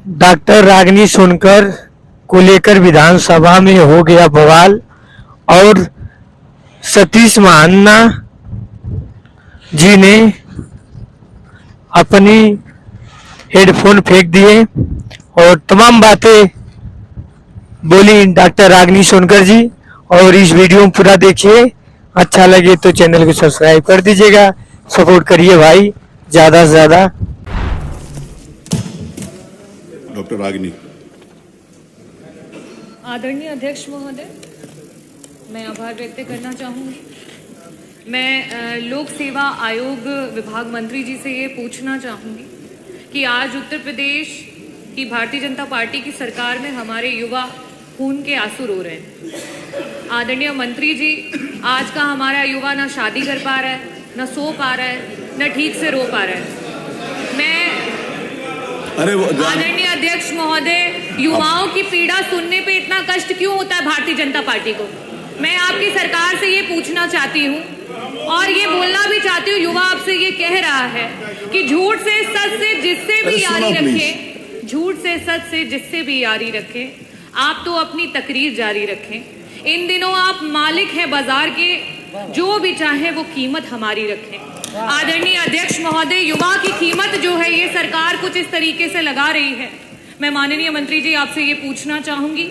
Doctor Ragini Sonkar को लेकर विधानसभा में हो गया बवाल और सतीश महाना जी ने अपनी हेडफोन फेंक दिए और तमाम बातें बोली डॉक्टर रागिनी सोनकर जी। और इस वीडियो में पूरा देखिए, अच्छा लगे तो चैनल को सब्सक्राइब कर दीजिएगा, सपोर्ट करिए भाई ज़्यादा से ज़्यादा। डॉक्टर रागिनी। आदरणीय अध्यक्ष महोदय, मैं आभार व्यक्त करना चाहूँगी। मैं लोक सेवा आयोग विभाग मंत्री जी से ये पूछना चाहूँगी कि आज उत्तर प्रदेश की भारतीय जनता पार्टी की सरकार में हमारे युवा खून के आंसू रो रहे हैं। आदरणीय मंत्री जी, आज का हमारा युवा ना शादी कर पा रहा है, ना सो पा रहा है, ना ठीक से रो पा रहा है। आदरणीय अध्यक्ष महोदय, युवाओं की पीड़ा सुनने पे इतना कष्ट क्यों होता है भारतीय जनता पार्टी को? मैं आपकी सरकार से ये पूछना चाहती हूँ और ये बोलना भी चाहती हूँ, युवा आपसे ये कह रहा है कि झूठ से सच से जिससे भी यारी रखें, झूठ से सच से जिससे भी यारी रखें, आप तो अपनी तकरीर जारी रखें। इन दिनों आप मालिक हैं बाजार के, जो भी चाहे वो कीमत हमारी रखें। आदरणीय अध्यक्ष महोदय, युवा की कीमत जो है ये सरकार कुछ इस तरीके से लगा रही है। मैं माननीय मंत्री जी आपसे ये पूछना चाहूंगी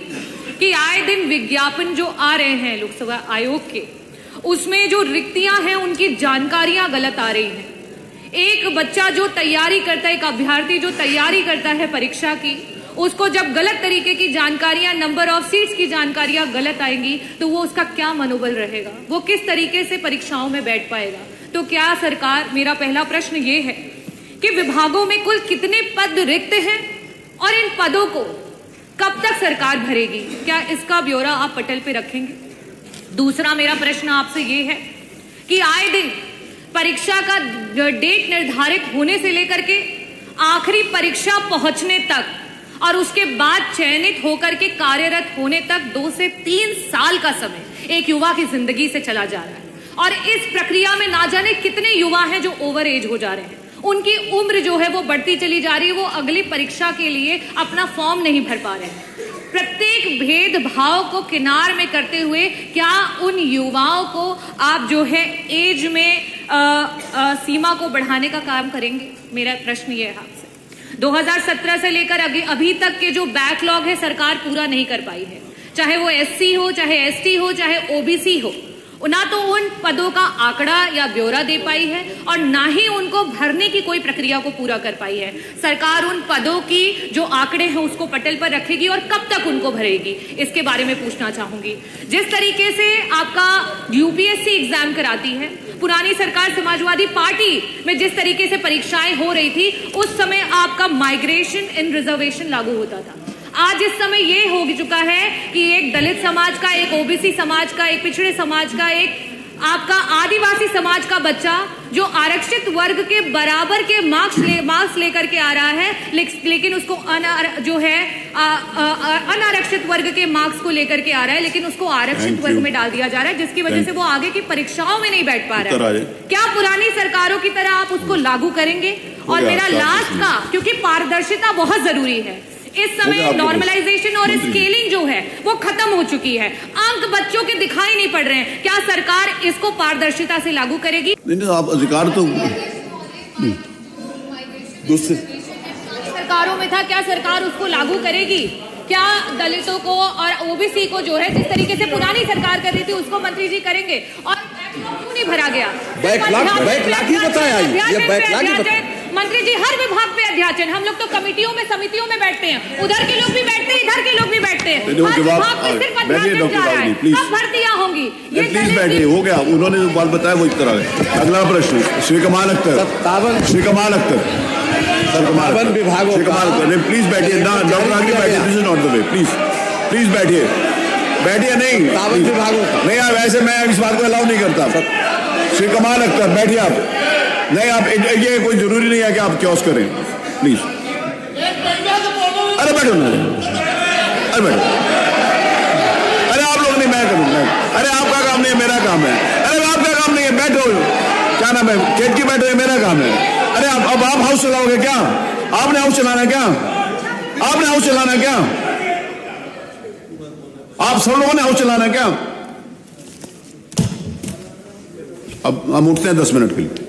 कि आए दिन विज्ञापन जो आ रहे हैं लोकसभा आयोग के, उसमें जो रिक्तियां हैं उनकी जानकारियां गलत आ रही हैं। एक बच्चा जो तैयारी करता है, एक अभ्यर्थी जो तैयारी करता है परीक्षा की, उसको जब गलत तरीके की जानकारियां, नंबर ऑफ सीट्स की जानकारियां गलत आएंगी तो वो उसका क्या मनोबल रहेगा, वो किस तरीके से परीक्षाओं में बैठ पाएगा? तो क्या सरकार, मेरा पहला प्रश्न ये है कि विभागों में कुल कितने पद रिक्त हैं और इन पदों को कब तक सरकार भरेगी? क्या इसका ब्यौरा आप पटल पे रखेंगे? दूसरा मेरा प्रश्न आपसे ये है कि आए दिन परीक्षा का डेट निर्धारित होने से लेकर के आखिरी परीक्षा पहुंचने तक और उसके बाद चयनित होकर के कार्यरत होने तक 2 से 3 साल का समय एक युवा की जिंदगी से चला जा रहा है और इस प्रक्रिया में ना जाने कितने युवा हैं जो ओवर एज हो जा रहे हैं। उनकी उम्र जो है वो बढ़ती चली जा रही है, वो अगली परीक्षा के लिए अपना फॉर्म नहीं भर पा रहे हैं। प्रत्येक भेदभाव को किनार में करते हुए क्या उन युवाओं को आप जो है एज में सीमा को बढ़ाने का काम करेंगे? मेरा प्रश्न ये है आपसे। 2017 से लेकर अभी तक के जो बैकलॉग है सरकार पूरा नहीं कर पाई है, चाहे वो एससी हो, चाहे एसटी हो, चाहे ओबीसी हो। ना तो उन पदों का आंकड़ा या ब्यौरा दे पाई है और ना ही उनको भरने की कोई प्रक्रिया को पूरा कर पाई है। सरकार उन पदों की जो आंकड़े हैं उसको पटल पर रखेगी और कब तक उनको भरेगी, इसके बारे में पूछना चाहूंगी। जिस तरीके से आपका यूपीएससी एग्जाम कराती है, पुरानी सरकार समाजवादी पार्टी में जिस तरीके से परीक्षाएं हो रही थी, उस समय आपका माइग्रेशन इन रिजर्वेशन लागू होता था। आज इस समय ये हो चुका है कि एक दलित समाज का, एक ओबीसी समाज का, एक पिछड़े समाज का, एक आपका आदिवासी समाज का बच्चा जो आरक्षित वर्ग के बराबर के मार्क्स लेकर के आ रहा है, लेकिन उसको अनारक्षित वर्ग के मार्क्स को लेकर के आ रहा है, लेकिन उसको आरक्षित वर्ग में डाल दिया जा रहा है, जिसकी वजह से वो आगे की परीक्षाओं में नहीं बैठ पा रहा है। क्या पुरानी सरकारों की तरह आप उसको लागू करेंगे? और मेरा लास्ट का, क्योंकि पारदर्शिता बहुत जरूरी है, इस समय नॉर्मलाइजेशन और स्केलिंग जो है वो खत्म हो चुकी है, अंक बच्चों के दिखाई नहीं पड़ रहे हैं। क्या सरकार इसको पारदर्शिता से लागू करेगी? नहीं, आप अधिकार तो दूसरे सरकारों में था, क्या सरकार उसको लागू करेगी? क्या दलितों को और ओबीसी को जो है जिस तरीके से पुरानी सरकार कर रही थी उसको मंत्री जी करेंगे? और क्यों नहीं भरा गया? बैकलॉग ही बताया, ये बैकलॉग ही बताया। मंत्री जी, हर विभाग पे अध्याचन, हम लोग तो कमिटियों में, समितियों में बैठते हैं, उधर के लोग भी बैठते हैं, इधर के लोग भी बैठते हैं, हर विभाग पे सिर्फ अध्याचन जा रहा है। कब भर्तियां होंगी? ये प्लीज बैठिए, हो गया, उन्होंने जो बात बताया वो इस तरह है। अगला प्रश्न श्री कमाल अख्तर। श्री कमाल अख्तर, प्लीज बैठिए ना, डॉक्टर आगे बैठिए, this is not the way, please बैठिए, नहीं नहीं आप ऐसे, मैं इस बात को अलाउ नहीं करता। श्री कमाल अख्तर बैठिए आप, नहीं आप, ये कोई जरूरी नहीं है कि आप क्योस करें, प्लीज। अरे बैठो ना, अरे बैठो, अरे आप लोग नहीं, मैं करूँगा, अरे आपका काम नहीं है, मेरा काम है। अरे आपका काम नहीं है, बैठो, क्या नाम है, केतकी बैठो, ये मेरा काम है। अरे अब आप हाउस चलाओगे क्या? आपने हाउस चलाना है क्या? आपने हाउस चलाना है क्या? आप सब लोगों ने हाउस चलाना है क्या? अब हम उठते हैं 10 मिनट के लिए।